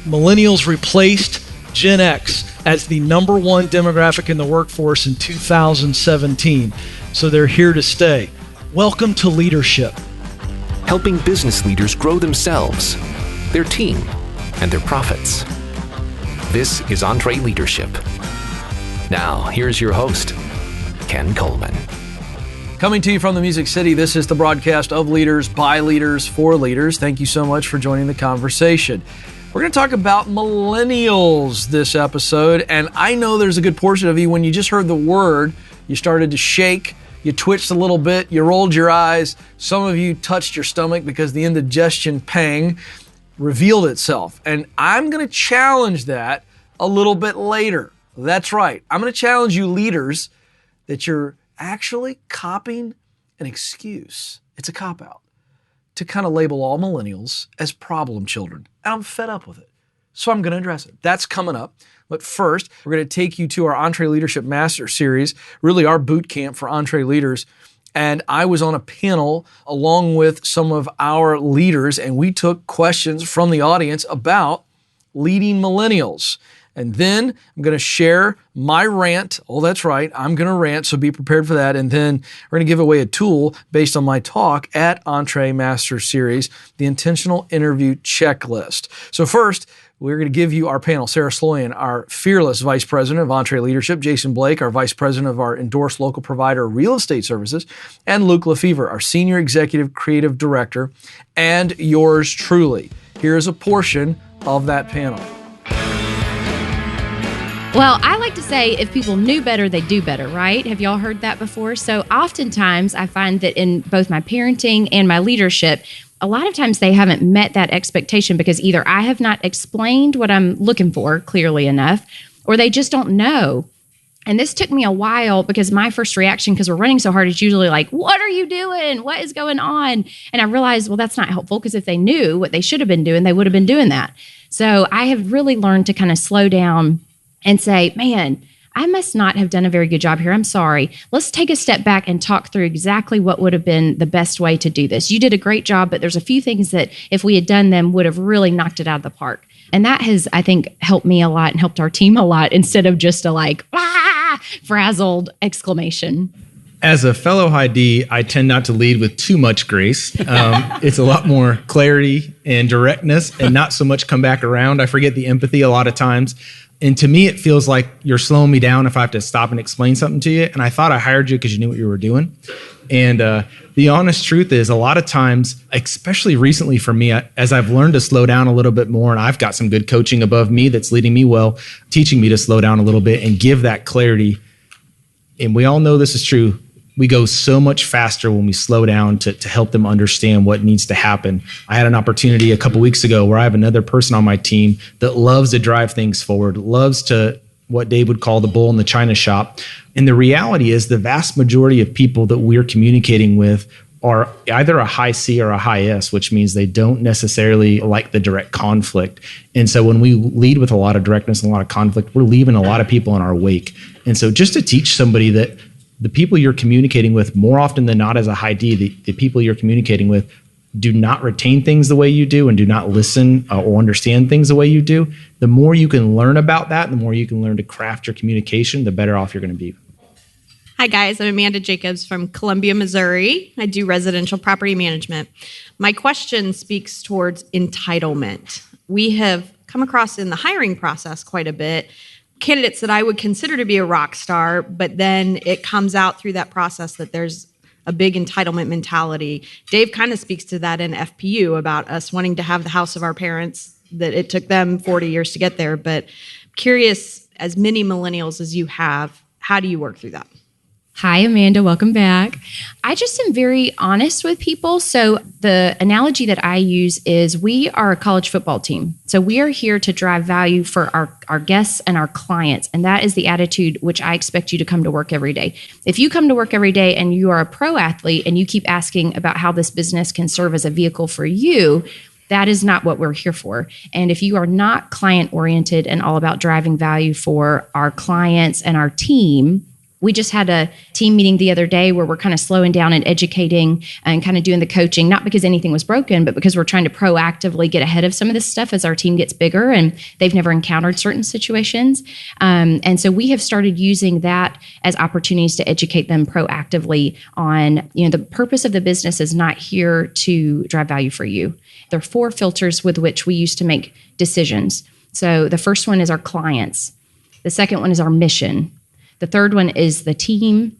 Millennials replaced Gen X as the number one demographic in the workforce in 2017. So they're here to stay. Welcome to Leadership. Helping business leaders grow themselves, their team, and their profits. This is EntreLeadership. Now, here's your host, Ken Coleman. Coming to you from the Music City, this is the broadcast of Leaders, by Leaders, for Leaders. Thank you so much for joining the conversation. We're going to talk about millennials this episode, and I know there's a good portion of you, when you just heard the word, you started to shake, you twitched a little bit, you rolled your eyes. Some of you touched your stomach because the indigestion pang revealed itself. And I'm going to challenge that a little bit later. That's right. I'm going to challenge you leaders that you're actually copying an excuse. It's a cop-out to kind of label all millennials as problem children. And I'm fed up with it. So I'm going to address it. That's coming up. But first, we're going to take you to our EntreLeadership Master Series, really our boot camp for Entre Leaders. And I was on a panel along with some of our leaders, and we took questions from the audience about leading millennials. And then I'm going to share my rant. Oh, that's right. I'm going to rant, so be prepared for that. And then we're going to give away a tool based on my talk at Entre Master Series, the Intentional Interview Checklist. So first, we're going to give you our panel. Sarah Sloyan, our fearless Vice President of EntreLeadership, Jason Blake, our Vice President of our endorsed local provider Real Estate Services, and Luke LeFevre, our Senior Executive Creative Director, and yours truly. Here's a portion of that panel. Well, I like to say if people knew better, they do better, right? Have y'all heard that before? So oftentimes I find that in both my parenting and my leadership, a lot of times they haven't met that expectation because either I have not explained what I'm looking for clearly enough, or they just don't know. And this took me a while because my first reaction, because we're running so hard, is usually like, what are you doing? What is going on? And I realized, well, that's not helpful because if they knew what they should have been doing, they would have been doing that. So I have really learned to kind of slow down and say, man, I must not have done a very good job here. I'm sorry. Let's take a step back and talk through exactly what would have been the best way to do this. You did a great job, but there's a few things that if we had done them would have really knocked it out of the park. And that has, I think, helped me a lot and helped our team a lot instead of just a like, frazzled exclamation. As a fellow high D, I tend not to lead with too much grace. It's a lot more clarity and directness and not so much come back around. I forget the empathy a lot of times. And to me, it feels like you're slowing me down if I have to stop and explain something to you. And I thought I hired you because you knew what you were doing. And the honest truth is a lot of times, especially recently for me, as I've learned to slow down a little bit more, and I've got some good coaching above me that's leading me well, teaching me to slow down a little bit and give that clarity. And we all know this is true. We go so much faster when we slow down to help them understand what needs to happen. I had an opportunity a couple weeks ago where I have another person on my team that loves to drive things forward, loves to what Dave would call the bull in the china shop. And the reality is the vast majority of people that we're communicating with are either a high C or a high S, which means they don't necessarily like the direct conflict. And so when we lead with a lot of directness and a lot of conflict, we're leaving a lot of people in our wake. And so just to teach somebody that the people you're communicating with, more often than not as a high D, the people you're communicating with do not retain things the way you do and do not listen or understand things the way you do. The more you can learn about that, the more you can learn to craft your communication, the better off you're going to be. Hi guys, I'm Amanda Jacobs from Columbia, Missouri. I do residential property management. My question speaks towards entitlement. We have come across in the hiring process quite a bit candidates that I would consider to be a rock star, but then it comes out through that process that there's a big entitlement mentality. Dave kind of speaks to that in FPU about us wanting to have the house of our parents, that it took them 40 years to get there. But curious, as many millennials as you have, how do you work through that? Hi, Amanda. Welcome back. I just am very honest with people. So the analogy that I use is we are a college football team. So we are here to drive value for our guests and our clients. And that is the attitude which I expect you to come to work every day. If you come to work every day and you are a pro athlete and you keep asking about how this business can serve as a vehicle for you, that is not what we're here for. And if you are not client oriented and all about driving value for our clients and our team, We just had a team meeting the other day where we're kind of slowing down and educating and kind of doing the coaching, not because anything was broken, but because we're trying to proactively get ahead of some of this stuff as our team gets bigger and they've never encountered certain situations. And so we have started using that as opportunities to educate them proactively on, the purpose of the business is not here to drive value for you. There are 4 filters with which we use to make decisions. So the first one is our clients. The second one is our mission. The third one is the team.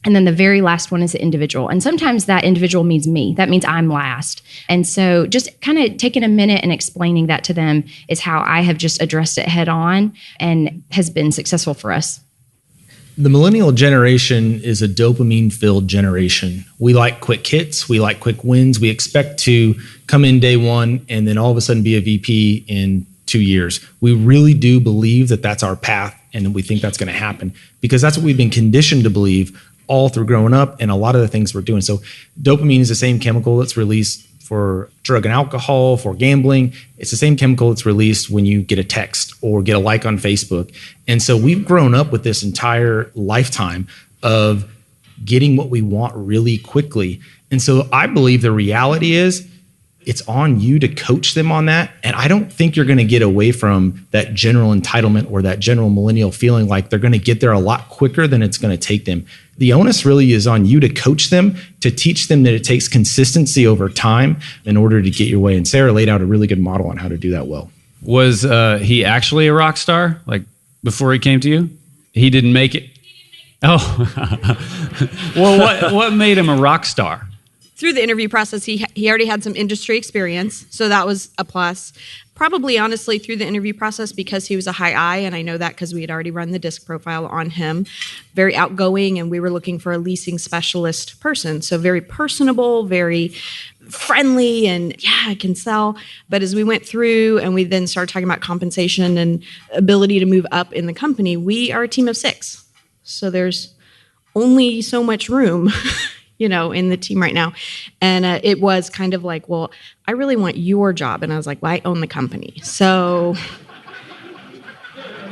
And then the very last one is the individual. And sometimes that individual means me. That means I'm last. And so just kind of taking a minute and explaining that to them is how I have just addressed it head on and has been successful for us. The millennial generation is a dopamine-filled generation. We like quick hits. We like quick wins. We expect to come in day one and then all of a sudden be a VP in 2 years. We really do believe that that's our path, and we think that's going to happen because that's what we've been conditioned to believe all through growing up and a lot of the things we're doing. So dopamine is the same chemical that's released for drug and alcohol, for gambling. It's the same chemical that's released when you get a text or get a like on Facebook. And so we've grown up with this entire lifetime of getting what we want really quickly. And so I believe the reality is it's on you to coach them on that. And I don't think you're going to get away from that general entitlement or that general millennial feeling like they're going to get there a lot quicker than it's going to take them. The onus really is on you to coach them, to teach them that it takes consistency over time in order to get your way. And Sarah laid out a really good model on how to do that well. Was he actually a rock star? Like before he came to you? He didn't make it? Oh, well, what made him a rock star? Through the interview process, he already had some industry experience, so that was a plus. Probably, honestly, through the interview process, because he was a high I, and I know that because we had already run the DISC profile on him, very outgoing, and we were looking for a leasing specialist person. So very personable, very friendly, and yeah, I can sell. But as we went through and we then started talking about compensation and ability to move up in the company, we are a team of 6. So there's only so much room in the team right now. And it was kind of like, well, I really want your job. And I was like, well, I own the company. So.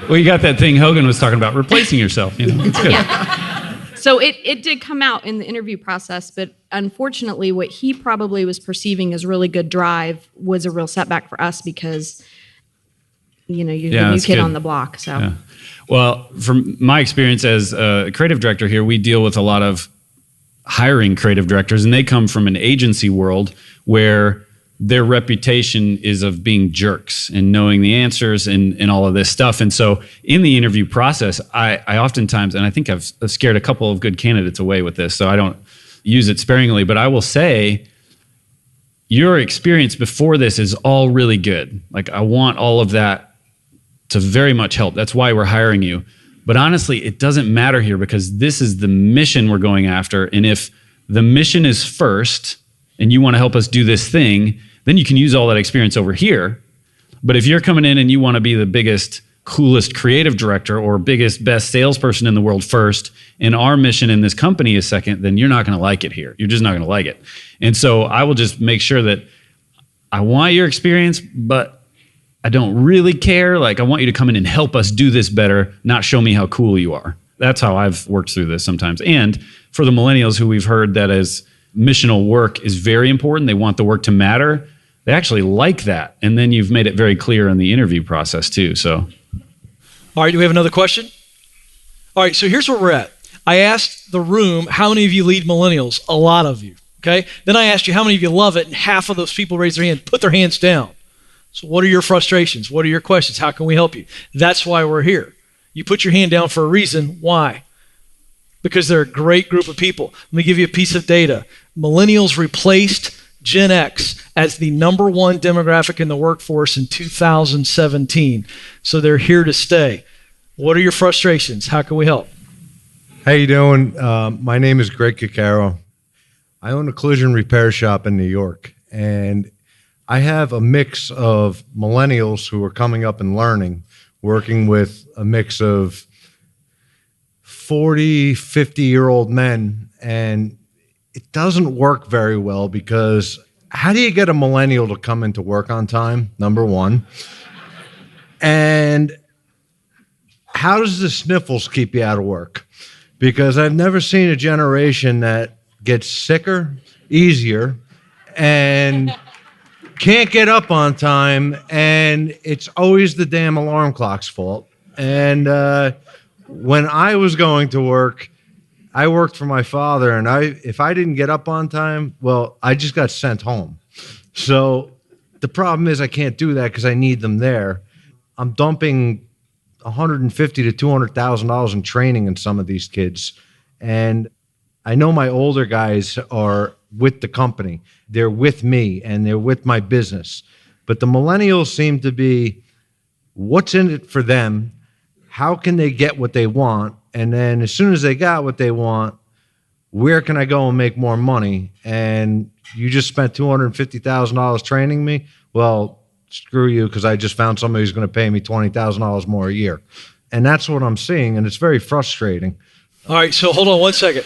Well, you got that thing Hogan was talking about, replacing yourself. It's good. Yeah. So it did come out in the interview process, but unfortunately what he probably was perceiving as really good drive was a real setback for us because, you're the new kid on the block. So. Yeah. Well, from my experience as a creative director here, we deal with a lot of hiring creative directors, and they come from an agency world where their reputation is of being jerks and knowing the answers and all of this stuff. And so in the interview process, I oftentimes, and I think I've scared a couple of good candidates away with this, so I don't use it sparingly, but I will say your experience before this is all really good. Like I want all of that to very much help. That's why we're hiring you. But honestly, it doesn't matter here because this is the mission we're going after. And if the mission is first and you want to help us do this thing, then you can use all that experience over here. But if you're coming in and you want to be the biggest, coolest creative director or biggest, best salesperson in the world first, and our mission in this company is second, then you're not going to like it here. You're just not going to like it. And so I will just make sure that I want your experience, but I don't really care. Like, I want you to come in and help us do this better, not show me how cool you are. That's how I've worked through this sometimes. And for the millennials who we've heard that as missional work is very important, they want the work to matter, they actually like that. And then you've made it very clear in the interview process too. So, all right, do we have another question? All right, so here's where we're at. I asked the room, how many of you lead millennials? A lot of you, okay? Then I asked you, how many of you love it? And half of those people raised their hand, put their hands down. So what are your frustrations? What are your questions? How can we help you? That's why we're here. You put your hand down for a reason. Why? Because they're a great group of people. Let me give you a piece of data. Millennials replaced Gen X as the number 1 demographic in the workforce in 2017. So they're here to stay. What are your frustrations? How can we help? How you doing? My name is Greg Caccaro. I own a collision repair shop in New York, and I have a mix of millennials who are coming up and learning, working with a mix of 40, 50-year-old men, and it doesn't work very well because how do you get a millennial to come into work on time, number one? And how does the sniffles keep you out of work? because I've never seen a generation that gets sicker, easier, and can't get up on time, and it's always the damn alarm clock's fault. And when I was going to work, I worked for my father, and if I didn't get up on time, well, I just got sent home. So the problem is I can't do that because I need them there. I'm dumping $150,000 to $200,000 in training in some of these kids, and I know my older guys are with the company. They're with me, and they're with my business. But the millennials seem to be, what's in it for them? How can they get what they want? And then as soon as they got what they want, where can I go and make more money? And you just spent $250,000 training me? Well, screw you, because I just found somebody who's going to pay me $20,000 more a year. And that's what I'm seeing, and it's very frustrating. All right, so hold on one second.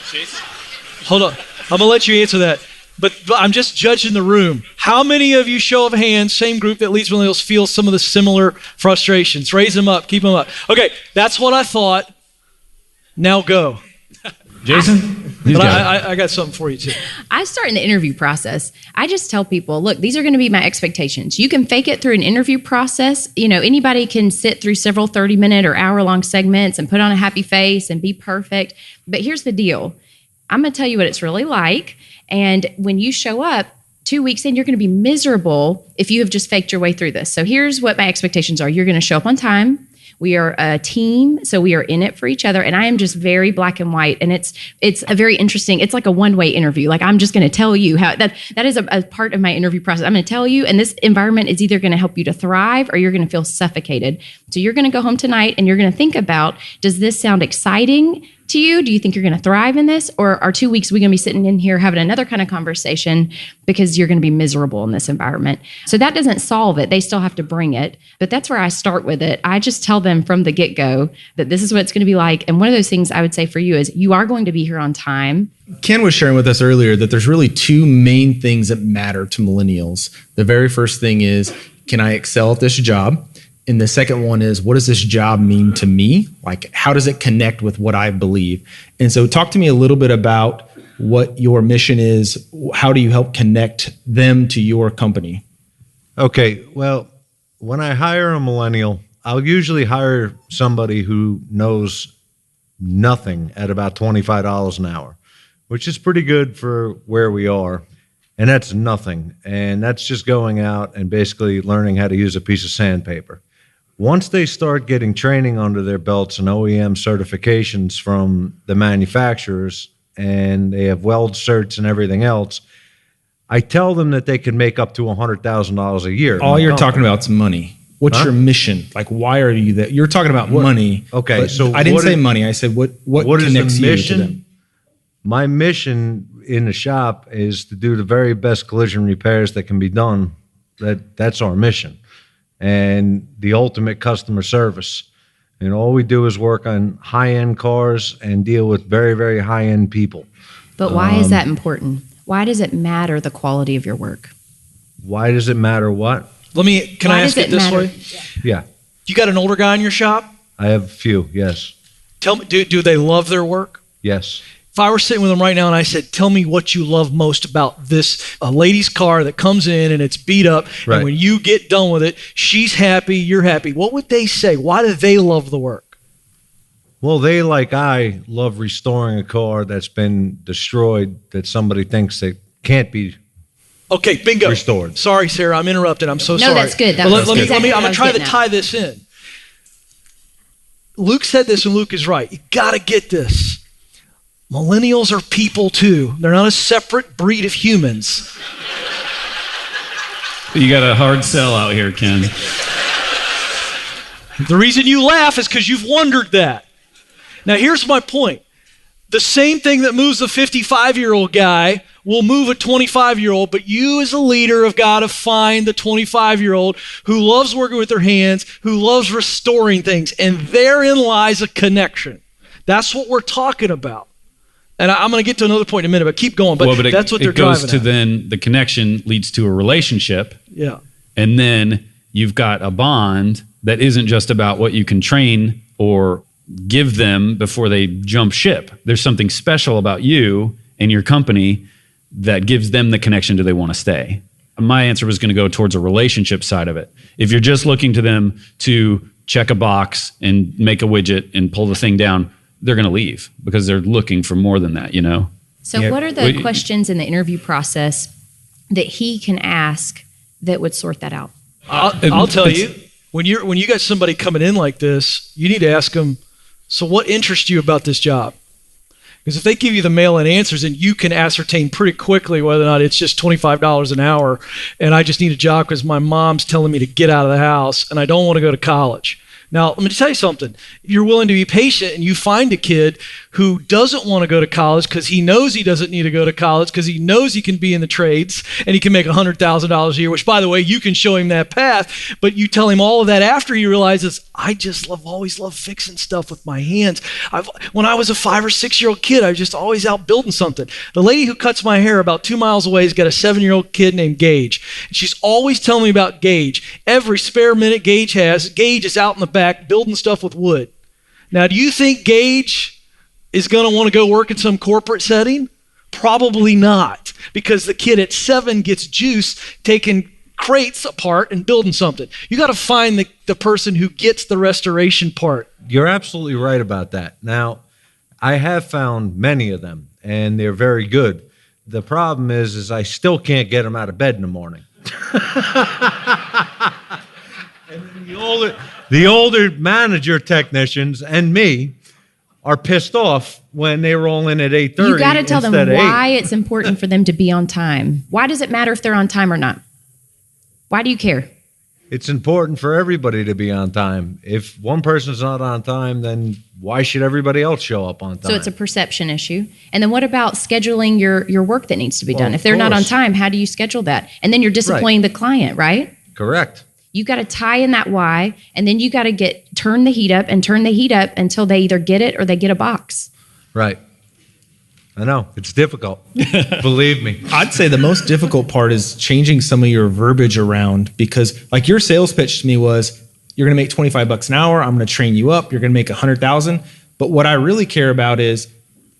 Hold on. I'm going to let you answer that. But I'm just judging the room. How many of you, show of hands, same group that leads millennials, feel some of the similar frustrations? Raise them up. Keep them up. Okay, that's what I thought. Now go. Jason? But I got something for you, too. I start in the interview process. I just tell people, look, these are going to be my expectations. You can fake it through an interview process. You know, anybody can sit through several 30-minute or hour-long segments and put on a happy face and be perfect. But here's the deal. I'm going to tell you what it's really like. And when you show up 2 weeks in, you're going to be miserable if you have just faked your way through this. So here's what my expectations are. You're going to show up on time. We are a team, so we are in it for each other. And I am just very black and white. And it's a very interesting, it's like a one-way interview. Like, I'm just going to tell you how that is a part of my interview process. I'm going to tell you, and this environment is either going to help you to thrive or you're going to feel suffocated. So you're going to go home tonight and you're going to think about, does this sound exciting to you? Do you think you're going to thrive in this? Or are 2 weeks we going to be sitting in here having another kind of conversation because you're going to be miserable in this environment? So that doesn't solve it. They still have to bring it. But that's where I start with it. I just tell them from the get-go that this is what it's going to be like. And one of those things I would say for you is you are going to be here on time. Ken was sharing with us earlier that there's really two main things that matter to millennials. The very first thing is, can I excel at this job? And the second one is, what does this job mean to me? Like, how does it connect with what I believe? And so talk to me a little bit about what your mission is. How do you help connect them to your company? Okay, well, when I hire a millennial, I'll usually hire somebody who knows nothing at about $25 an hour, which is pretty good for where we are. And that's nothing. And that's just going out and basically learning how to use a piece of sandpaper. Once they start getting training under their belts and OEM certifications from the manufacturers, and they have weld certs and everything else, I tell them that they can make up to $100,000 a year. All you're talking about is money. What's your mission? Like, why are you there? You're talking about money. Okay, so I didn't say money. I said what connects you to them? My mission in the shop is to do the very best collision repairs that can be done. That's our mission. And the ultimate customer service. And all we do is work on high-end cars and deal with very, very high-end people. But why is that important? Why does it matter the quality of your work? Why does it matter what? Can I ask it this way? Yeah. You got an older guy in your shop? I have a few, yes. Tell me, do they love their work? Yes. If I were sitting with them right now and I said, tell me what you love most about this lady's car that comes in and it's beat up, right, and when you get done with it, she's happy, you're happy. What would they say? Why do they love the work? Well, they, like I, love restoring a car that's been destroyed that somebody thinks that can't be bingo. restored. Sorry, Sarah, I'm interrupted. I'm so No, sorry. that's good. Let me. I'm going to try to tie this in. Luke said this, and Luke is right. You got to get this. Millennials are people too. They're not a separate breed of humans. You got a hard sell out here, Ken. The reason you laugh is because you've wondered that. Now, here's my point. The same thing that moves a 55-year-old guy will move a 25-year-old, but you as a leader have got to find the 25-year-old who loves working with their hands, who loves restoring things, and therein lies a connection. That's what we're talking about. And I'm going to get to another point in a minute, but keep going. But that's what they're driving at. It goes to then the connection leads to a relationship. Yeah. And then you've got a bond that isn't just about what you can train or give them before they jump ship. There's something special about you and your company that gives them the connection. Do they want to stay? My answer was going to go towards a relationship side of it. If you're just looking to them to check a box and make a widget and pull the thing down, they're going to leave because they're looking for more than that, So what are the questions in the interview process that he can ask that would sort that out? I'll tell you, when you got somebody coming in like this, you need to ask them, so what interests you about this job? Because if they give you the mail-in answers, and you can ascertain pretty quickly whether or not it's just $25 an hour and I just need a job because my mom's telling me to get out of the house and I don't want to go to college. Now, let me tell you something. If you're willing to be patient and you find a kid who doesn't want to go to college because he knows he doesn't need to go to college because he knows he can be in the trades and he can make $100,000 a year, which, by the way, you can show him that path, but you tell him all of that after he realizes, I just always love fixing stuff with my hands. When I was a 5 or 6 year old kid, I was just always out building something. The lady who cuts my hair about 2 miles away has got a 7-year-old kid named Gage. And she's always telling me about Gage. Every spare minute Gage is out in the back building stuff with wood. Now, do you think Gage is going to want to go work in some corporate setting? Probably not, because the kid at 7 gets juice taking crates apart and building something. You got to find the person who gets the restoration part. You're absolutely right about that. Now, I have found many of them, and they're very good. The problem is I still can't get them out of bed in the morning. And the older manager technicians and me are pissed off when they roll in at 8:30. You got to tell them why it's important for them to be on time. Why does it matter if they're on time or not? Why do you care? It's important for everybody to be on time. If one person's not on time, then why should everybody else show up on time? So it's a perception issue. And then what about scheduling your work that needs to be done? If they're not on time, how do you schedule that? And then you're disappointing the client, right? Correct. You got to tie in that why, and then you got to turn the heat up until they either get it or they get a box. Right. I know. It's difficult. Believe me. I'd say the most difficult part is changing some of your verbiage around, because like your sales pitch to me was, you're going to make $25 an hour. I'm going to train you up. You're going to make $100,000. But what I really care about is,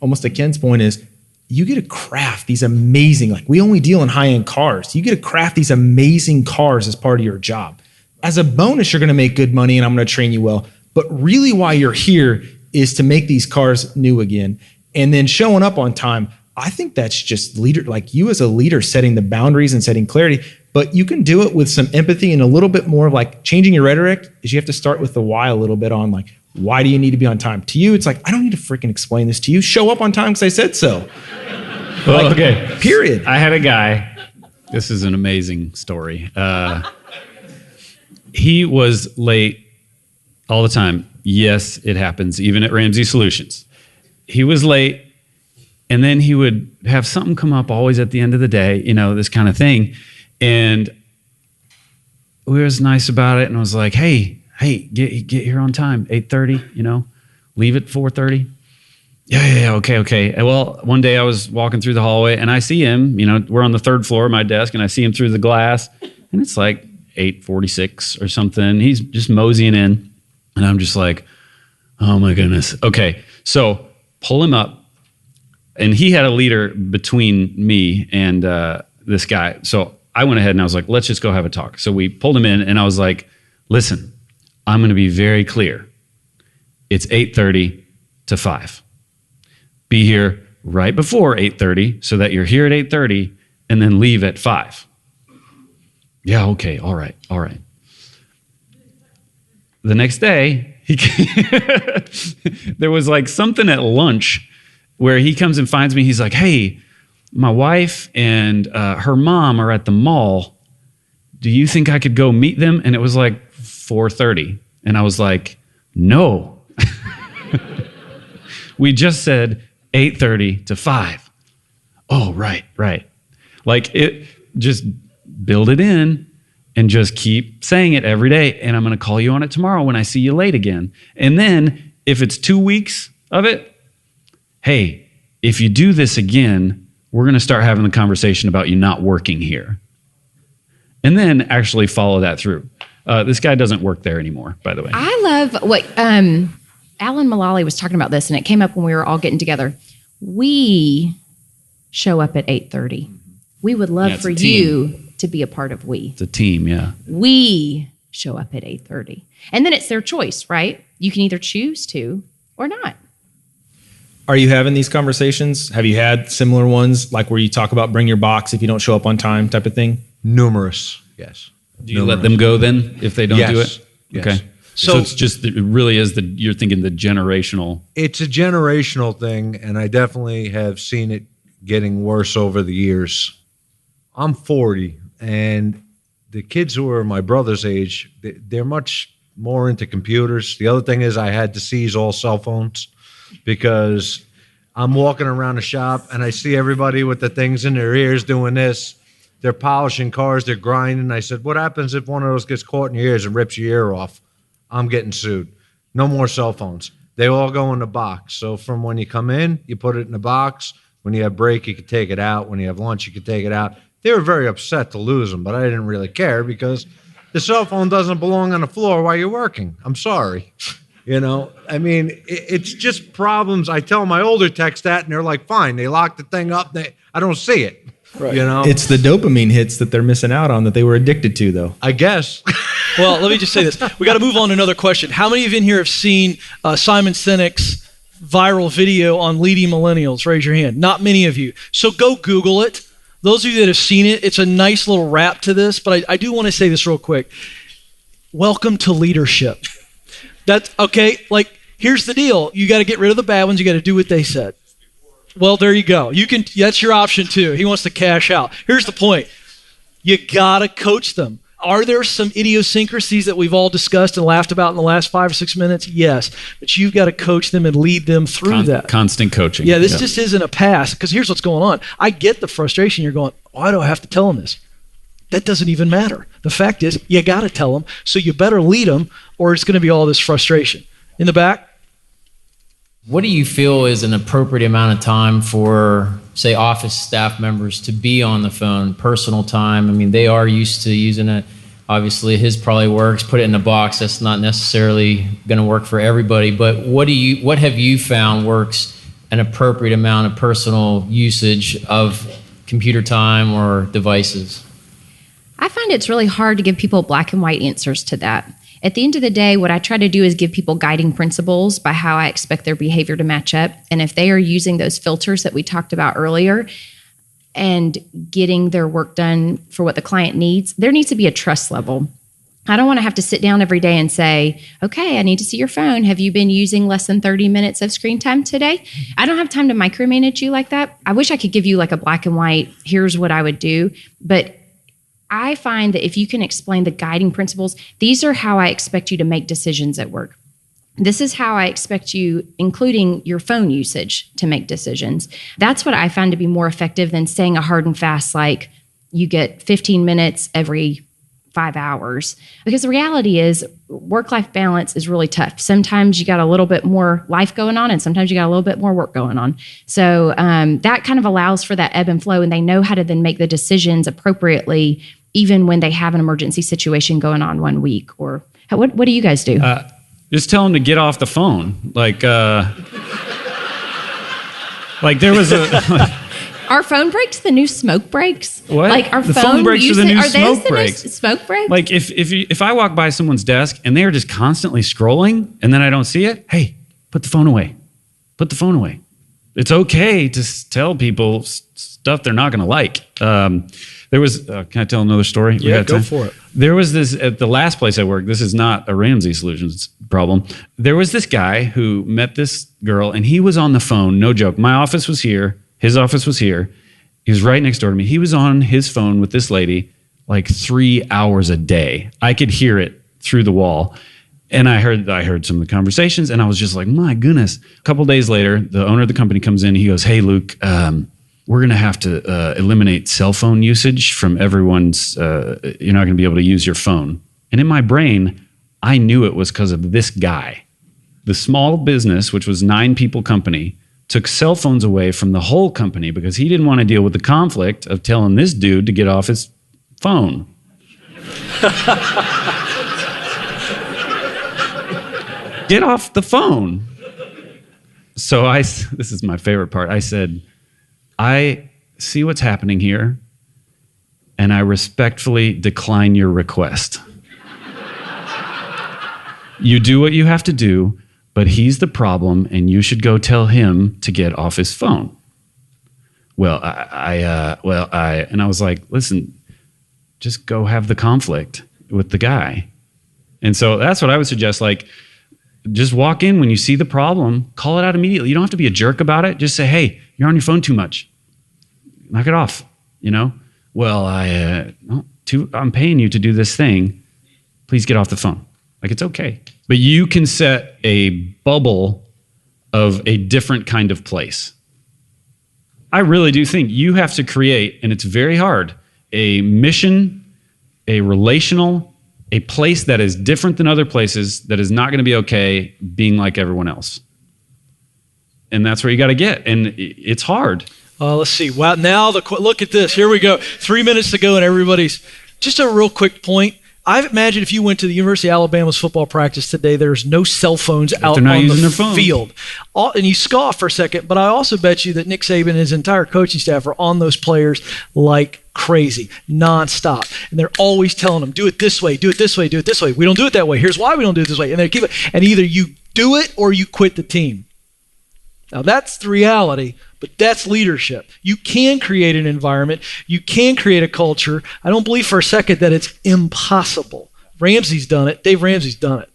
almost to Ken's point, is you get to craft these amazing, like we only deal in high-end cars. You get to craft these amazing cars as part of your job. As a bonus, you're going to make good money and I'm going to train you well. But really why you're here is to make these cars new again. And then showing up on time, I think that's just leader, like you as a leader setting the boundaries and setting clarity. But you can do it with some empathy and a little bit more of like changing your rhetoric is you have to start with the why a little bit on like, why do you need to be on time? To you, it's like, I don't need to freaking explain this to you. Show up on time because I said so. Well, like, okay. Period. I had a guy, this is an amazing story. He was late all the time. Yes, it happens, even at Ramsey Solutions. He was late, and then he would have something come up always at the end of the day, this kind of thing. And we was nice about it, and I was like, hey, get here on time, 8:30, leave at 4:30. Yeah, okay. And well, one day I was walking through the hallway, and I see him, we're on the 3rd floor of my desk, and I see him through the glass, and it's like 8:46 or something. He's just moseying in, and I'm just like, oh my goodness. Okay, so pull him up, and he had a leader between me and this guy. So I went ahead and I was like, let's just go have a talk. So we pulled him in, and I was like, listen, I'm going to be very clear. It's 8:30 to 5. Be here right before 8:30 so that you're here at 8:30 and then leave at 5. Yeah, okay, all right. The next day, there was like something at lunch where he comes and finds me. He's like, hey, my wife and her mom are at the mall. Do you think I could go meet them? And it was like 4:30. And I was like, no. We just said 8:30 to 5. Oh, right. Like it, just build it in and just keep saying it every day. And I'm going to call you on it tomorrow when I see you late again. And then if it's 2 weeks of it, hey, if you do this again, we're going to start having the conversation about you not working here. And then actually follow that through. This guy doesn't work there anymore, by the way. I love what Alan Mullally was talking about this, and it came up when we were all getting together. We show up at 8:30. We would love for you to be a part of we. It's a team, yeah. We show up at 8:30. And then it's their choice, right? You can either choose to or not. Are you having these conversations? Have you had similar ones, like where you talk about bring your box if you don't show up on time type of thing? Numerous, yes. Do you let them go then if they don't do it? Yes. Okay. So it's just, it really is you're thinking the generational. It's a generational thing, and I definitely have seen it getting worse over the years. I'm 40, and the kids who are my brother's age, they're much more into computers. The other thing is I had to seize all cell phones because I'm walking around the shop and I see everybody with the things in their ears doing this. They're polishing cars, they're grinding. I said, what happens if one of those gets caught in your ears and rips your ear off? I'm getting sued. No more cell phones. They all go in the box. So from when you come in, you put it in the box. When you have break, you can take it out. When you have lunch, you can take it out. They were very upset to lose them, but I didn't really care because the cell phone doesn't belong on the floor while you're working. I'm sorry. You know, I mean, it's just problems. I tell my older techs that, and they're like, fine. They lock the thing up. I don't see it. Right. You know, it's the dopamine hits that they're missing out on that they were addicted to, though. I guess. Well, let me just say this. We got to move on to another question. How many of you in here have seen Simon Sinek's viral video on leading millennials? Raise your hand. Not many of you. So go Google it. Those of you that have seen it, it's a nice little wrap to this, but I do want to say this real quick. Welcome to leadership. That's okay. Like, here's the deal. You got to get rid of the bad ones. You got to do what they said. Well, there you go. You can. That's your option too. He wants to cash out. Here's the point. You got to coach them. Are there some idiosyncrasies that we've all discussed and laughed about in the last 5 or 6 minutes? Yes. But you've got to coach them and lead them through that. Constant coaching. Yeah, this just isn't a pass. Because here's what's going on. I get the frustration. You're going, why do I have to tell them this? That doesn't even matter. The fact is, you got to tell them. So you better lead them or it's going to be all this frustration. In the back? What do you feel is an appropriate amount of time for, say, office staff members to be on the phone, personal time? I mean, they are used to using it. Obviously, his probably works. Put it in a box. That's not necessarily going to work for everybody. But what have you found works an appropriate amount of personal usage of computer time or devices? I find it's really hard to give people black and white answers to that. At the end of the day, what I try to do is give people guiding principles by how I expect their behavior to match up. And if they are using those filters that we talked about earlier and getting their work done for what the client needs, there needs to be a trust level. I don't want to have to sit down every day and say, okay, I need to see your phone. Have you been using less than 30 minutes of screen time today? I don't have time to micromanage you like that. I wish I could give you like a black and white, here's what I would do. But I find that if you can explain the guiding principles, these are how I expect you to make decisions at work. This is how I expect you, including your phone usage, to make decisions. That's what I find to be more effective than saying a hard and fast, like you get 15 minutes every 5 hours. Because the reality is work-life balance is really tough. Sometimes you got a little bit more life going on and sometimes you got a little bit more work going on. So that kind of allows for that ebb and flow, and they know how to then make the decisions appropriately even when they have an emergency situation going on 1 week. Or what do you guys do? Just tell them to get off the phone. Like there was a... Are phone breaks the new smoke breaks? What? Like our the phone breaks are the new smoke breaks. Smoke breaks? Like if I walk by someone's desk and they are just constantly scrolling and then I don't see it, hey, put the phone away. Put the phone away. It's okay to tell people stuff they're not going to like. There was, can I tell another story? Yeah, go for it. There was this, at the last place I worked, this is not a Ramsey Solutions problem. There was this guy who met this girl and he was on the phone, no joke. My office was here. His office was here. He was right next door to me. He was on his phone with this lady like 3 hours a day. I could hear it through the wall. And I heard some of the conversations and I was just like, my goodness. A couple days later, the owner of the company comes in and he goes, hey, Luke, we're going to have to eliminate cell phone usage from everyone's, you're not going to be able to use your phone. And in my brain, I knew it was because of this guy. The small business, which was 9 people company, took cell phones away from the whole company because he didn't want to deal with the conflict of telling this dude to get off his phone. Get off the phone. So this is my favorite part. I said, I see what's happening here, and I respectfully decline your request. You do what you have to do, but he's the problem, and you should go tell him to get off his phone. Well, I was like, listen, just go have the conflict with the guy. And so that's what I would suggest. Like, just walk in when you see the problem, call it out immediately. You don't have to be a jerk about it. Just say, hey, you're on your phone too much. Knock it off, Well, I'm paying you to do this thing. Please get off the phone. Like, it's okay. But you can set a bubble of a different kind of place. I really do think you have to create, and it's very hard, a mission, a relational, a place that is different than other places, that is not going to be okay being like everyone else. And that's where you got to get. And it's hard. Let's see. Wow. Now, look at this. Here we go. 3 minutes to go, and everybody's... Just a real quick point. I imagine if you went to the University of Alabama's football practice today, there's no cell phones out on the field. And you scoff for a second, but I also bet you that Nick Saban and his entire coaching staff are on those players like crazy, nonstop. And they're always telling them, do it this way, do it this way, do it this way. We don't do it that way. Here's why we don't do it this way. And they keep it. And either you do it or you quit the team. Now, that's the reality, but that's leadership. You can create an environment. You can create a culture. I don't believe for a second that it's impossible. Ramsey's done it. Dave Ramsey's done it.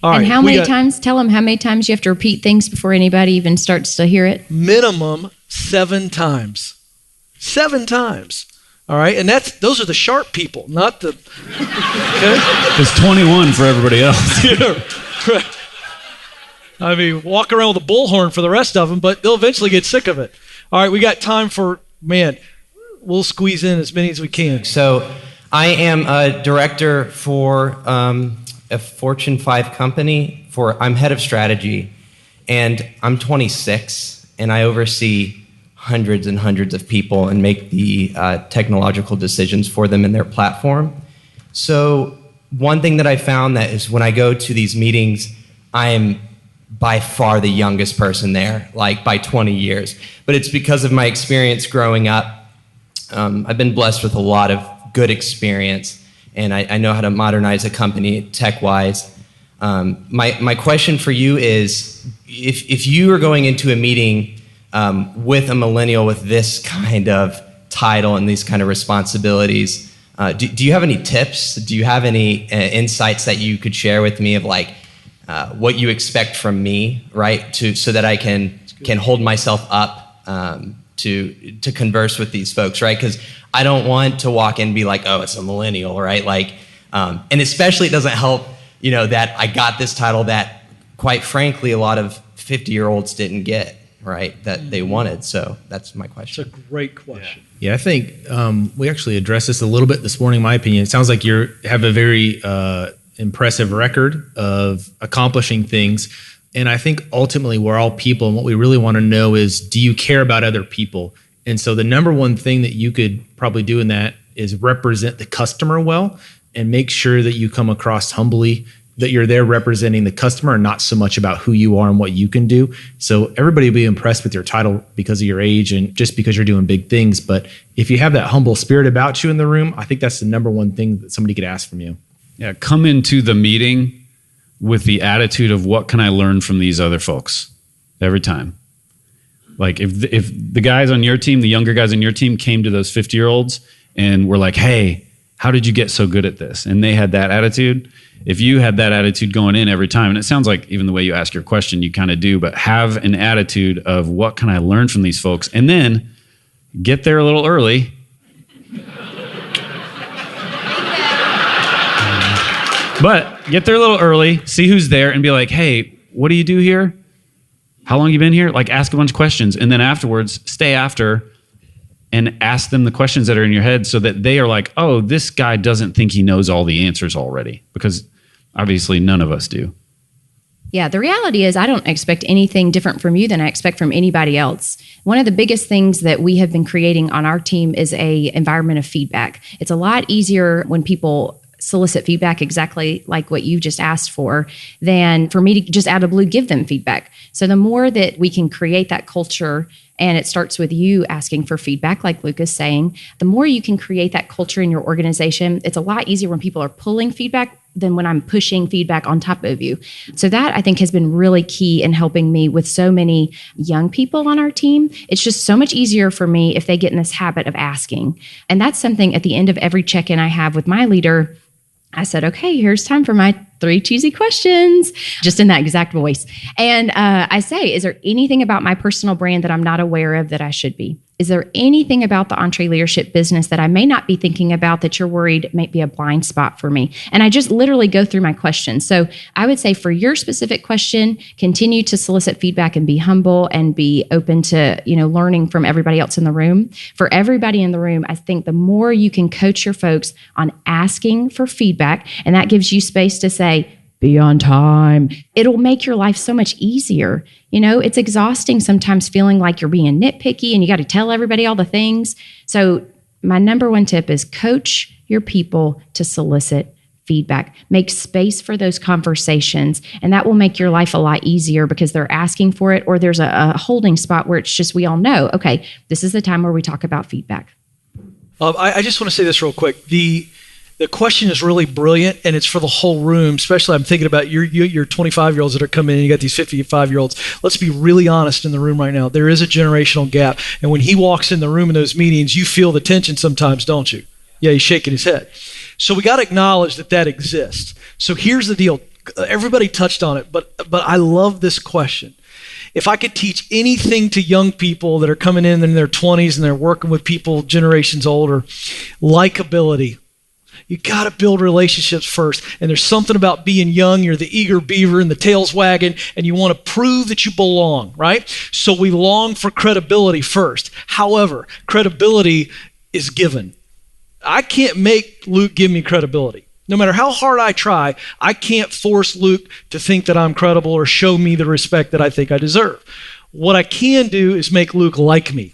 All and right, how many times, tell them how many times you have to repeat things before anybody even starts to hear it? Minimum 7 times. 7 times. All right, and those are the sharp people, not the... Okay? It's 21 for everybody else. Yeah, right. I mean, walk around with a bullhorn for the rest of them, but they'll eventually get sick of it. All right, we got time for, we'll squeeze in as many as we can. So I am a director for a Fortune 5 company. I'm head of strategy, and I'm 26, and I oversee hundreds and hundreds of people and make the technological decisions for them in their platform. So one thing that I found that is when I go to these meetings, I am by far the youngest person there, like by 20 years. But it's because of my experience growing up. I've been blessed with a lot of good experience, and I know how to modernize a company tech-wise. My question for you is, if you are going into a meeting with a millennial with this kind of title and these kind of responsibilities, do you have any tips? Do you have any insights that you could share with me of what you expect from me, right? So that I can hold myself up to converse with these folks, right? Because I don't want to walk in and be like, oh, it's a millennial, right? And especially it doesn't help, that I got this title that, quite frankly, a lot of 50-year-olds didn't get, right? That they wanted. So that's my question. It's a great question. Yeah, I think we actually addressed this a little bit this morning, in my opinion. It sounds like you have a very impressive record of accomplishing things. And I think ultimately we're all people, and what we really want to know is, do you care about other people? And so the number one thing that you could probably do in that is represent the customer well and make sure that you come across humbly, that you're there representing the customer and not so much about who you are and what you can do. So everybody will be impressed with your title because of your age and just because you're doing big things. But if you have that humble spirit about you in the room, I think that's the number one thing that somebody could ask from you. Yeah, come into the meeting with the attitude of, what can I learn from these other folks every time? Like if the guys on your team, the younger guys on your team came to those 50-year-olds and were like, hey, how did you get so good at this? And they had that attitude. If you had that attitude going in every time, and it sounds like even the way you ask your question, you kind of do, but have an attitude of, what can I learn from these folks? And then get there a little early. But get there a little early, see who's there, and be like, hey, what do you do here? How long have you been here? Ask a bunch of questions. And then afterwards, stay after and ask them the questions that are in your head so that they are like, oh, this guy doesn't think he knows all the answers already. Because obviously none of us do. Yeah, the reality is I don't expect anything different from you than I expect from anybody else. One of the biggest things that we have been creating on our team is an environment of feedback. It's a lot easier when people solicit feedback exactly like what you just asked for than for me to just out of blue give them feedback. So the more that we can create that culture, and it starts with you asking for feedback, like Luke is saying, the more you can create that culture in your organization, it's a lot easier when people are pulling feedback than when I'm pushing feedback on top of you. So that I think has been really key in helping me with so many young people on our team. It's just so much easier for me if they get in this habit of asking. And that's something at the end of every check-in I have with my leader, I said, okay, here's time for my 3 cheesy questions, just in that exact voice. And I say, is there anything about my personal brand that I'm not aware of that I should be? Is there anything about the EntreLeadership business that I may not be thinking about that you're worried might be a blind spot for me? And I just literally go through my questions. So I would say for your specific question, continue to solicit feedback and be humble and be open to, learning from everybody else in the room. For everybody in the room, I think the more you can coach your folks on asking for feedback, and that gives you space to say, be on time. It'll make your life so much easier. It's exhausting sometimes feeling like you're being nitpicky and you got to tell everybody all the things. So my number one tip is coach your people to solicit feedback. Make space for those conversations, and that will make your life a lot easier because they're asking for it, or there's a holding spot where it's just, we all know, okay, this is the time where we talk about feedback. I just want to say this real quick. The question is really brilliant, and it's for the whole room. Especially, I'm thinking about your 25-year-olds that are coming in. You got these 55-year-olds. Let's be really honest in the room right now. There is a generational gap, and when he walks in the room in those meetings, you feel the tension sometimes, don't you? Yeah, he's shaking his head. So we got to acknowledge that exists. So here's the deal. Everybody touched on it, but I love this question. If I could teach anything to young people that are coming in their 20s and they're working with people generations older, likability. You got to build relationships first. And there's something about being young. You're the eager beaver and the tail's wagging, and you want to prove that you belong, right? So we long for credibility first. However, credibility is given. I can't make Luke give me credibility. No matter how hard I try, I can't force Luke to think that I'm credible or show me the respect that I think I deserve. What I can do is make Luke like me.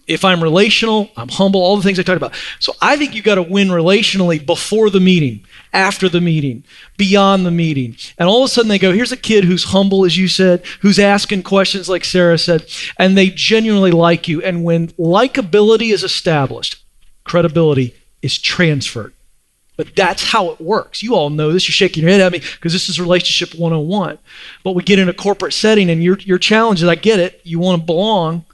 If I'm relational, I'm humble, all the things I talked about. So I think you got to win relationally before the meeting, after the meeting, beyond the meeting. And all of a sudden they go, here's a kid who's humble, as you said, who's asking questions like Sarah said, and they genuinely like you. And when likability is established, credibility is transferred. But that's how it works. You all know this. You're shaking your head at me because this is relationship 101. But we get in a corporate setting and your challenge is, I get it, you want to belong.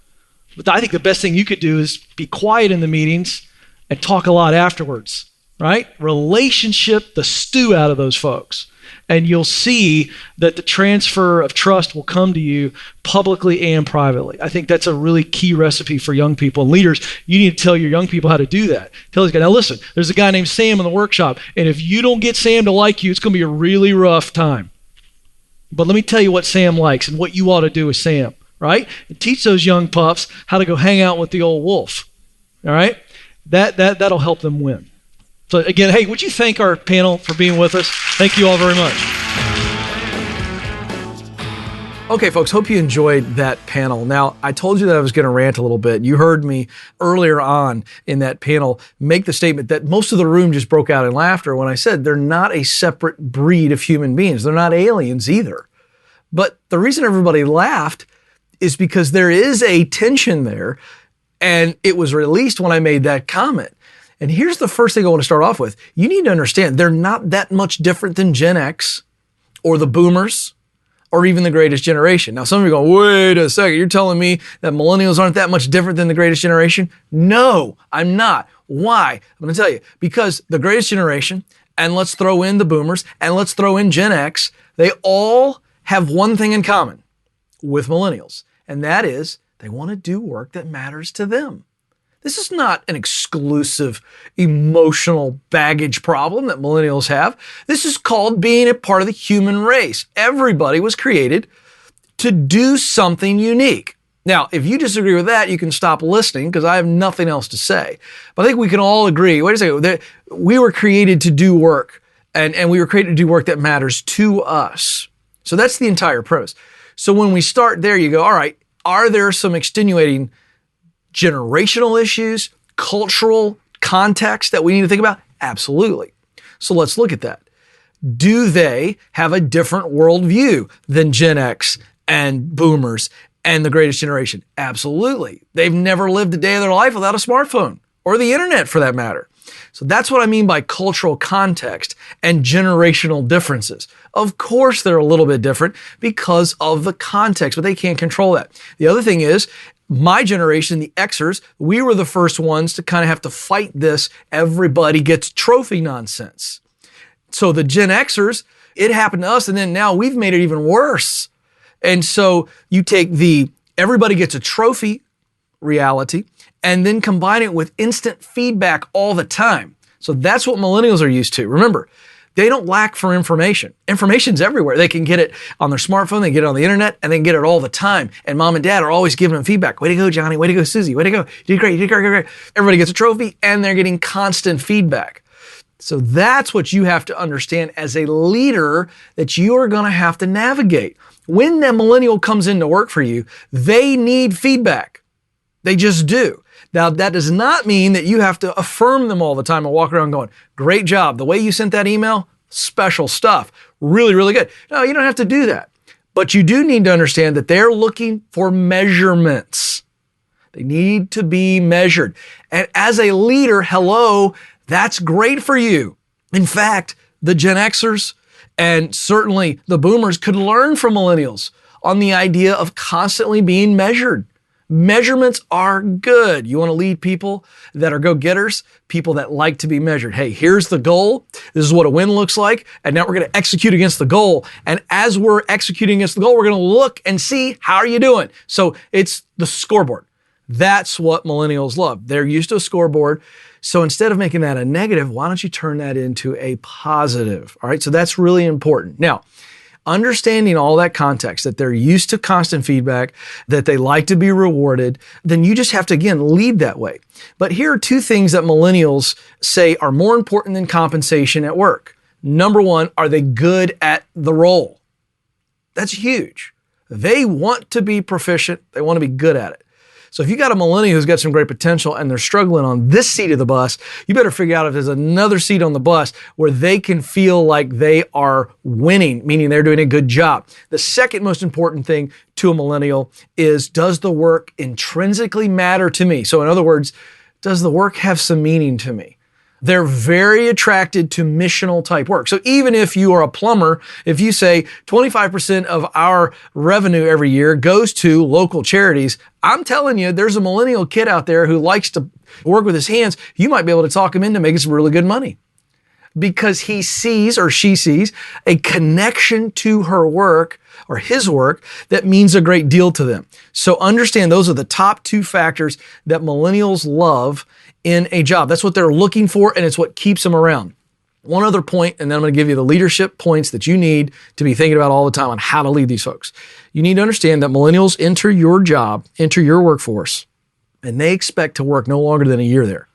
But I think the best thing you could do is be quiet in the meetings and talk a lot afterwards, right? Relationship the stew out of those folks. And you'll see that the transfer of trust will come to you publicly and privately. I think that's a really key recipe for young people. And leaders, you need to tell your young people how to do that. Tell these guys, now listen, there's a guy named Sam in the workshop, and if you don't get Sam to like you, it's going to be a really rough time. But let me tell you what Sam likes and what you ought to do with Sam. Right? And teach those young pups how to go hang out with the old wolf. All right? That'll help them win. So again, hey, would you thank our panel for being with us? Thank you all very much. Okay, folks, hope you enjoyed that panel. Now, I told you that I was going to rant a little bit. You heard me earlier on in that panel make the statement that most of the room just broke out in laughter when I said they're not a separate breed of human beings. They're not aliens either. But the reason everybody laughed is because there is a tension there, and it was released when I made that comment. And here's the first thing I want to start off with. You need to understand they're not that much different than Gen X or the boomers or even the greatest generation. Now, some of you are going, wait a second, you're telling me that millennials aren't that much different than the greatest generation? No, I'm not. Why? I'm going to tell you. Because the greatest generation, and let's throw in the boomers, and let's throw in Gen X, they all have one thing in common with millennials. And that is they want to do work that matters to them. This is not an exclusive emotional baggage problem that millennials have. This is called being a part of the human race. Everybody was created to do something unique. Now, if you disagree with that, you can stop listening because I have nothing else to say. But I think we can all agree, wait a second, that we were created to do work, and we were created to do work that matters to us. So that's the entire premise. So when we start there, you go, all right, are there some extenuating generational issues, cultural context that we need to think about? Absolutely. So let's look at that. Do they have a different worldview than Gen X and boomers and the greatest generation? Absolutely. They've never lived a day of their life without a smartphone or the internet for that matter. So that's what I mean by cultural context and generational differences. Of course, they're a little bit different because of the context, but they can't control that. The other thing is, my generation, the Xers, we were the first ones to kind of have to fight this everybody gets trophy nonsense. So the Gen Xers, it happened to us, and then now we've made it even worse. And so you take the everybody gets a trophy reality and then combine it with instant feedback all the time. So that's what millennials are used to. Remember, they don't lack for information. Information's everywhere. They can get it on their smartphone, they can get it on the internet, and they can get it all the time. And mom and dad are always giving them feedback. Way to go, Johnny. Way to go, Susie. Way to go. You did great. You did great, great, great. Everybody gets a trophy, and they're getting constant feedback. So that's what you have to understand as a leader that you are going to have to navigate. When the millennial comes in to work for you, they need feedback. They just do. Now, that does not mean that you have to affirm them all the time and walk around going, great job. The way you sent that email, special stuff. Really, really good. No, you don't have to do that. But you do need to understand that they're looking for measurements. They need to be measured. And as a leader, hello, that's great for you. In fact, the Gen Xers and certainly the boomers could learn from millennials on the idea of constantly being measured. Measurements are good. You want to lead people that are go-getters, people that like to be measured. Hey, here's the goal. This is what a win looks like. And now we're going to execute against the goal. And as we're executing against the goal, we're going to look and see how are you doing. So it's the scoreboard. That's what millennials love. They're used to a scoreboard. So instead of making that a negative, why don't you turn that into a positive? All right. So that's really important. Now, understanding all that context, that they're used to constant feedback, that they like to be rewarded, then you just have to, again, lead that way. But here are two things that millennials say are more important than compensation at work. Number one, are they good at the role? That's huge. They want to be proficient. They want to be good at it. So if you got a millennial who's got some great potential and they're struggling on this seat of the bus, you better figure out if there's another seat on the bus where they can feel like they are winning, meaning they're doing a good job. The second most important thing to a millennial is, does the work intrinsically matter to me? So in other words, does the work have some meaning to me? They're very attracted to missional type work. So even if you are a plumber, if you say 25% of our revenue every year goes to local charities, I'm telling you, there's a millennial kid out there who likes to work with his hands. You might be able to talk him into making some really good money because he sees or she sees a connection to her work or his work that means a great deal to them. So understand those are the top two factors that millennials love in a job. That's what they're looking for, and it's what keeps them around. One other point, and then I'm going to give you the leadership points that you need to be thinking about all the time on how to lead these folks. You need to understand that millennials enter your job, enter your workforce, and they expect to work no longer than a year there.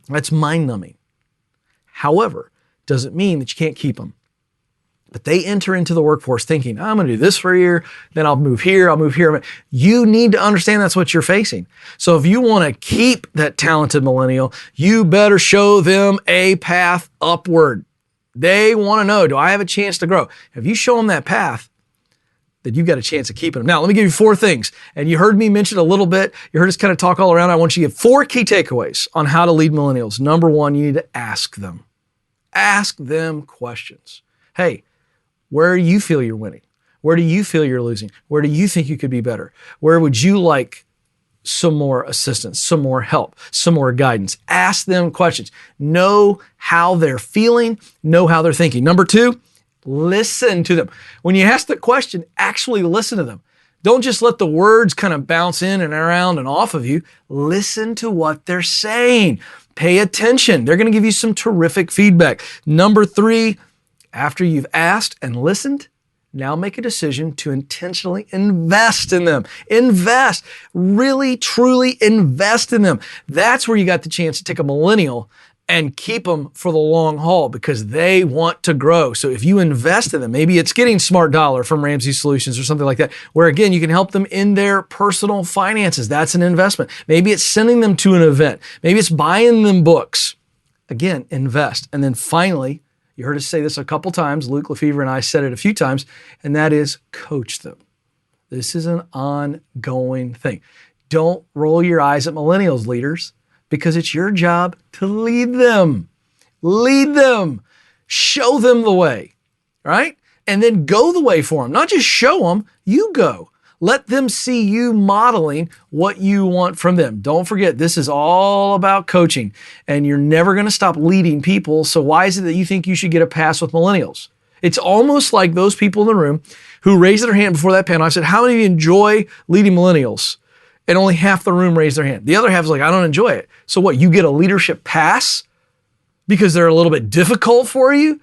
That's mind-numbing. However, doesn't mean that you can't keep them. But they enter into the workforce thinking, I'm going to do this for a year, then I'll move here, I'll move here. You need to understand that's what you're facing. So if you want to keep that talented millennial, you better show them a path upward. They want to know, do I have a chance to grow? If you show them that path, then you've got a chance of keeping them. Now, let me give you 4 things. And you heard me mention a little bit. You heard us kind of talk all around. I want you to give 4 key takeaways on how to lead millennials. Number 1, you need to ask them. Ask them questions. Hey, where do you feel you're winning? Where do you feel you're losing? Where do you think you could be better? Where would you like some more assistance, some more help, some more guidance? Ask them questions. Know how they're feeling, know how they're thinking. Number 2, listen to them. When you ask the question, actually listen to them. Don't just let the words kind of bounce in and around and off of you. Listen to what they're saying. Pay attention. They're going to give you some terrific feedback. Number 3, after you've asked and listened, now make a decision to intentionally invest in them. Invest. Really, truly invest in them. That's where you got the chance to take a millennial and keep them for the long haul because they want to grow. So if you invest in them, maybe it's getting Smart Dollar from Ramsey Solutions or something like that, where again, you can help them in their personal finances. That's an investment. Maybe it's sending them to an event. Maybe it's buying them books. Again, invest. And then finally, you heard us say this a couple times. Luke LeFevre and I said it a few times, and that is coach them. This is an ongoing thing. Don't roll your eyes at millennials leaders, because it's your job to lead them. Lead them. Show them the way, right? And then go the way for them. Not just show them, you go. Let them see you modeling what you want from them. Don't forget, this is all about coaching, and you're never going to stop leading people. So why is it that you think you should get a pass with millennials? It's almost like those people in the room who raised their hand before that panel. I said, how many of you enjoy leading millennials? And only half the room raised their hand. The other half is like, I don't enjoy it. So what, you get a leadership pass because they're a little bit difficult for you?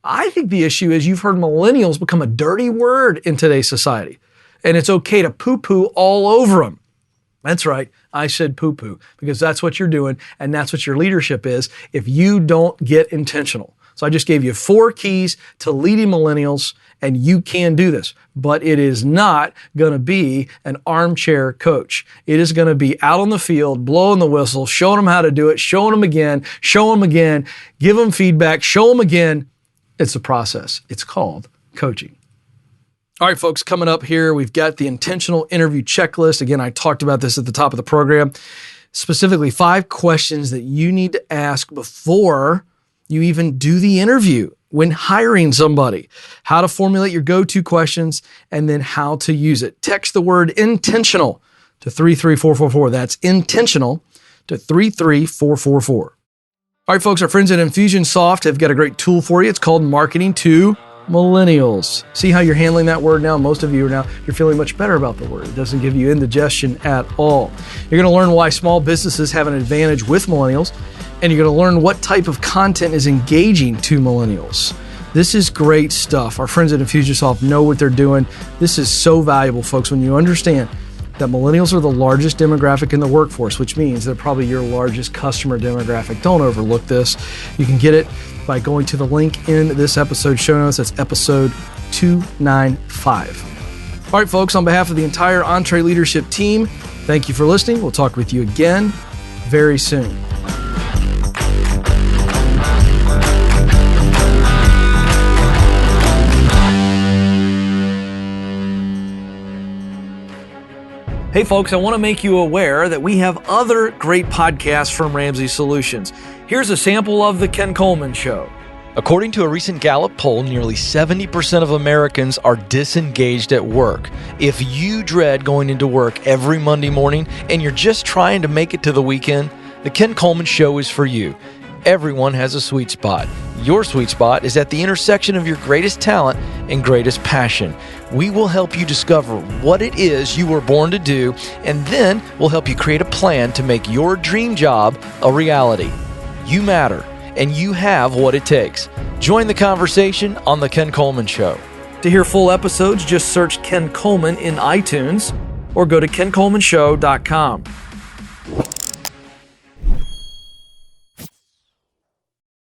I think the issue is you've heard millennials become a dirty word in today's society. And it's okay to poo-poo all over them. That's right. I said poo-poo because that's what you're doing and that's what your leadership is if you don't get intentional. So I just gave you 4 keys to leading millennials, and you can do this. But it is not going to be an armchair coach. It is going to be out on the field, blowing the whistle, showing them how to do it, showing them again, give them feedback, show them again. It's a process. It's called coaching. All right, folks, coming up here, we've got the intentional interview checklist. Again, I talked about this at the top of the program. Specifically, 5 questions that you need to ask before you even do the interview when hiring somebody. How to formulate your go-to questions and then how to use it. Text the word intentional to 33444. That's intentional to 33444. All right, folks, our friends at Infusionsoft have got a great tool for you. It's called Marketing to Millennials. See how you're handling that word now? Most of you you're feeling much better about the word. It doesn't give you indigestion at all. You're going to learn why small businesses have an advantage with millennials, and you're going to learn what type of content is engaging to millennials. This is great stuff. Our friends at Infusionsoft know what they're doing. This is so valuable, folks, when you understand that millennials are the largest demographic in the workforce, which means they're probably your largest customer demographic. Don't overlook this. You can get it by going to the link in this episode show notes. That's episode 295. All right, folks, on behalf of the entire EntreLeadership team, thank you for listening. We'll talk with you again very soon. Hey folks, I want to make you aware that we have other great podcasts from Ramsey Solutions. Here's a sample of The Ken Coleman Show. According to a recent Gallup poll, nearly 70% of Americans are disengaged at work. If you dread going into work every Monday morning and you're just trying to make it to the weekend, The Ken Coleman Show is for you. Everyone has a sweet spot. Your sweet spot is at the intersection of your greatest talent and greatest passion. We will help you discover what it is you were born to do, and then we'll help you create a plan to make your dream job a reality. You matter, and you have what it takes. Join the conversation on The Ken Coleman Show. To hear full episodes, just search Ken Coleman in iTunes or go to kencolemanshow.com.